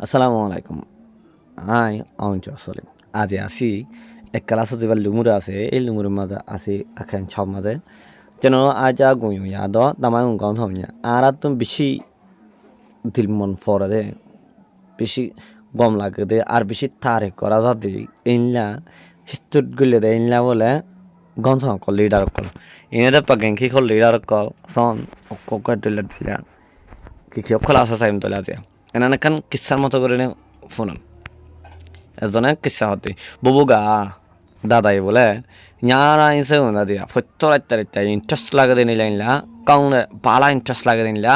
আসসালামু আলাইকুম। আই অঞ্চল সলিম। আজি আসি এক ক্লাসত যেবার লুমুর আছে এই লুমুরের মাঝে আসি আখেন সব মাঝে যেন আজা গুঁয়ো ইয়াদ তামাই উঙ্গন সময়া আর তুমি বেশি দিল মন ফরে দে বেশি গম লাগে দে আর বেশি তারে করা যাতে ইনলা হিস্তুত গুলে দে ইনলা বলে গন সম কল লিডার কল ইনে পাগেন কি কল লিডার কল সন অক্ক দিলে দিলে কি কি ক্লাস আছে আমি তোলা আছে এনানে কান কিসার মতো করে ফোনন এজনে কিসা হতে বুবুগা দাদাই বলে ñara inse una dia fotora tarita interest লাগে দেনি লাইনলা কাউনে বালা ইন্টারেস্ট লাগে দেনিলা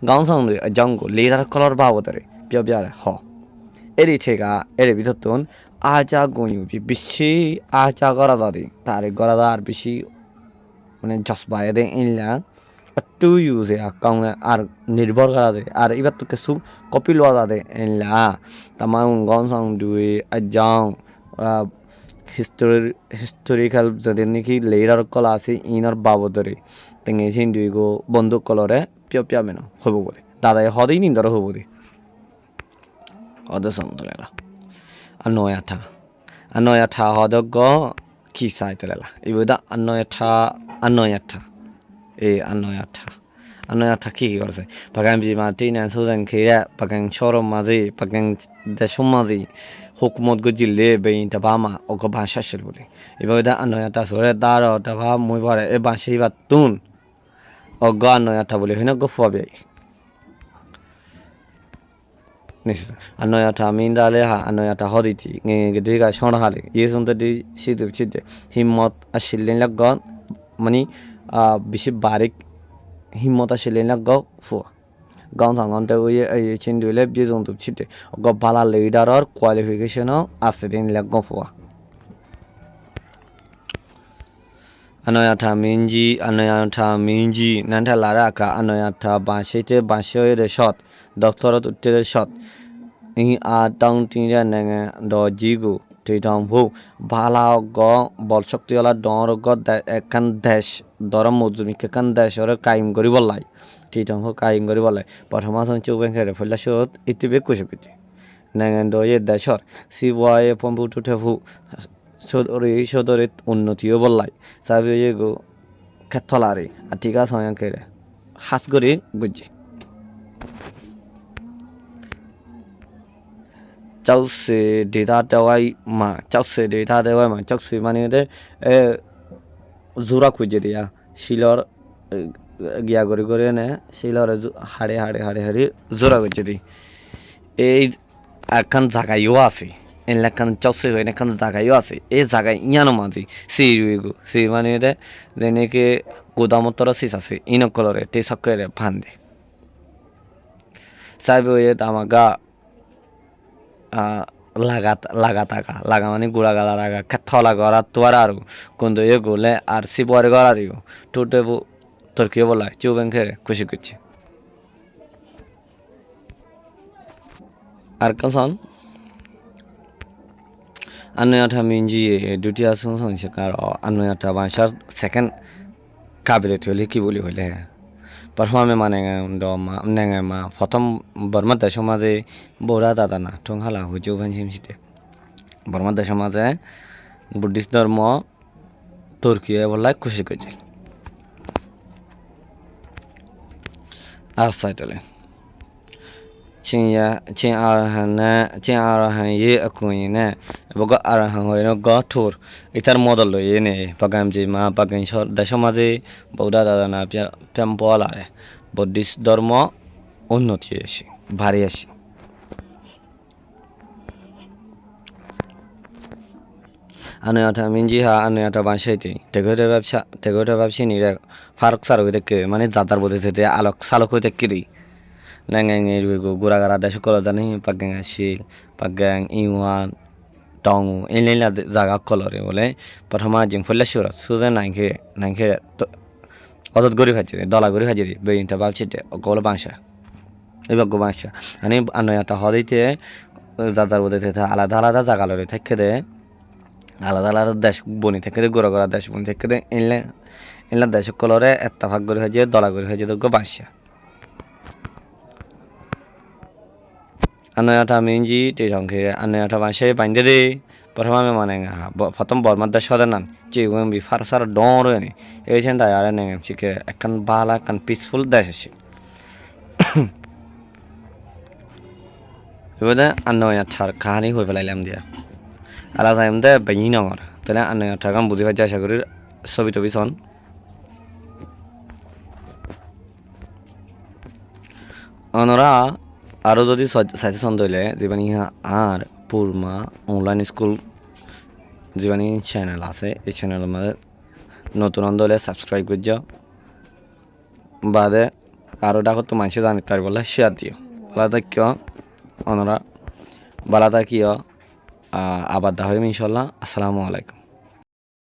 গাউন সাউন্ড জঙ্গল লিডার কলর বাবদরে পিয়া পিয়া হ এরি থেকা এরি বিততুন আজা গয়ু বেশি আজা গরা দাদি তারে গরা আর বেশি মানে জসবায় দে ইনলা একটু ইউজে কাউনে আর নির্ভর করা দে আর এবার তো কিছু কপি লওয়া দে ইনলা তামা গাউন সাউন্ড দুই আজাং হিস্টোরিক্যাল যদি নাকি লেডার কলা আছে ইনার বাবদরে তেঙে সিন দুই গো বন্দুক কলরে পিয়া পিয়া মেনো হব বলে দাদাই হদেই নিন্দর হব দে হদে সন্তলেলা আনয় আঠা হদক গ কি সাই তেলেলা ইবুদা আনয় আঠা এই আনয় আঠা কি করছে বাগান বিমা টিনা সুজান খেয়ে বাগান সরম মাঝে বাগান দেশম মাঝে হুকুমত গো জিল্লে বেইন তাবামা ওগো ভাষা শিল বলে এবার আনয় আঠা সরে দাঁড় তাবা মই ভরে এ বাঁশি বা তুন অজ্ঞ আনয় আঠা বলে হয় না গো ফুয়াবে নিশ্চয় আনয় আঠা মিন্দালে হা আনয় আঠা হদিতি গেদি গা সর হালে ইয়ে শুনতে দি সিদু সিদে হিম্মত আসিলেন লাগন মানে বেশি বারিক হিম্মত আসিলেন লাগ ফুয়া গাউন সাংগনতে ওই চিন্দুলে বিয়ে জন্তু ছিটে গ বালা লিডারর কোয়ালিফিকেশনও আছে দিন লাগ ফুয়া আনয়াঠা মিঞ্জি নান্টা লারাকা আনয়াঠা বাঁশে সৎ ডক্টরত উঠতে সৎ ই আটাং তিনটা নেঙে দ জিগু টেটাং ভু ভালা গ বল শক্তিওয়ালা ডর গ একান দেশ দরম মজুমি কেকান দেশরে কাইম করিব লাই টেটাং ভু কাইম করিব লাই প্রথম আসন চৌবেন খেরে ফেলা সত ইতিবে কুশে কুচি নেঙে দ এ দেশর সিবয়ে পম্পু টুঠে ভু সদরে উন্নতিও বললাই সাবি গো খেতলারে আটিকা সয়ং খেরে হাস করে বুঝি চাউসে ডেটা দেওয়াই মা চাউসে মানে এ জোড়া খুঁজে দিয়া শিলর গিয়া করে নে শিলরে হাড়ে জোড়া খুঁজে দি এই একখান জায়গায়ও আছে এলাকান চাউসে হয়ে একখান জায়গায়ও আছে এই জায়গায় ইয়ানো মাঝি সেই রুইগো সেই মানে যেনেকে গোদামতর শীষ আছে ইনকলরে তে সকলে ভান্দে সাইবে আমাগা লাগা থাকা লাগা মানে গুড়া গালা লাগা থলা গড়া তোয়ার আর কিন্তু এ গোলে আর সিবরে গড়ারিও টোটে তোর কি বলা চৌবেন খেয়ে খুশি করছে আর কখন আনয়াঠা মিঞ্জি দুটি আসন সংস্কার আনয়াঠা বাসার সেকেন্ড কাবিলিয়ত হলে কি বলি হলে প্রথমে মানে নেঙে মা প্রথম বর্মার দেশের মাঝে বৌরা দাদা না ঠং হালা হুজু ভান সিমসিতে বর্মার দেশের মাঝে বুদ্ধিস্ট ধর্ম তুর্কিয়ে বললাই খুশি করছিল আর সাইটলে চিং আরহান ইয়ে akuine boga arahang hoino go thur itar model lo yene pagam ji ma pagin sor দেশ মাঝে বৌদা দাদা না প্যাম পলা বুদ্ধিস্ট ধর্ম উন্নতি আসে ভারী আসে আনয়াঠা মিঞ্জি হা আনয়াঠা বাসাইতে টেগোরে ব্যবসা নিরে ফারুক সার হইতে কে মানে দাদার বোধে থেকে আলোক সালক হইতে কিরি nangeng rugo gura-gara da shukolo jani pagang asil pagang iwan tongu inlela jaga kolore bole prothoma jing folla shura suja nangke odot gori khachire dola gori khachire beinta babchite golo bangsha এবার গো বাংশা মানে আনয়াটা হদিতে যার বোধে আলাদা আলাদা জায়গা লড়ে থেকে দে আলাদা দেশ বনি থেকে দে গোড়া দেশ বনি থেকে দে ইনলা দেশ কলরে একটা ভাগ গরি হয়ে দলা গরি হয়ে গো বাংশা আনয়াটা মিনজি তে সংখে আনয়াটা বাসে বাইন্দে দে প্রথম আমি মানে প্রথম বর্মার দেশ সদে নান যে ওম বি ফারসার ডর নি এই চেন তাই আরে নে চিকে একখান বালা একখান পিসফুল দেশ আছে এবারে আনয়া ছাড় কাহানি হয়ে ফেলাইলাম দিয়া আলা টাইম দে বেই নঙর তাহলে আনয়া টাকাম বুঝি পাই আশা করি ছবি টবি সন অনরা আরও যদি সাজেশন দিলে যিমানি আর পুরমা অনলাইন স্কুল যিমানি চ্যানেল আছে এই চ্যানেলের মধ্যে নতুন হলে সাবস্ক্রাইব করে যাও বাদে আরও ডাকত তো মানুষে জানি তার বলে শেয়ার দিও বালা থাকিও অনরা বালা থাকিও আবার দেখা হবে ইনশাল্লাহ আসসালামু আলাইকুম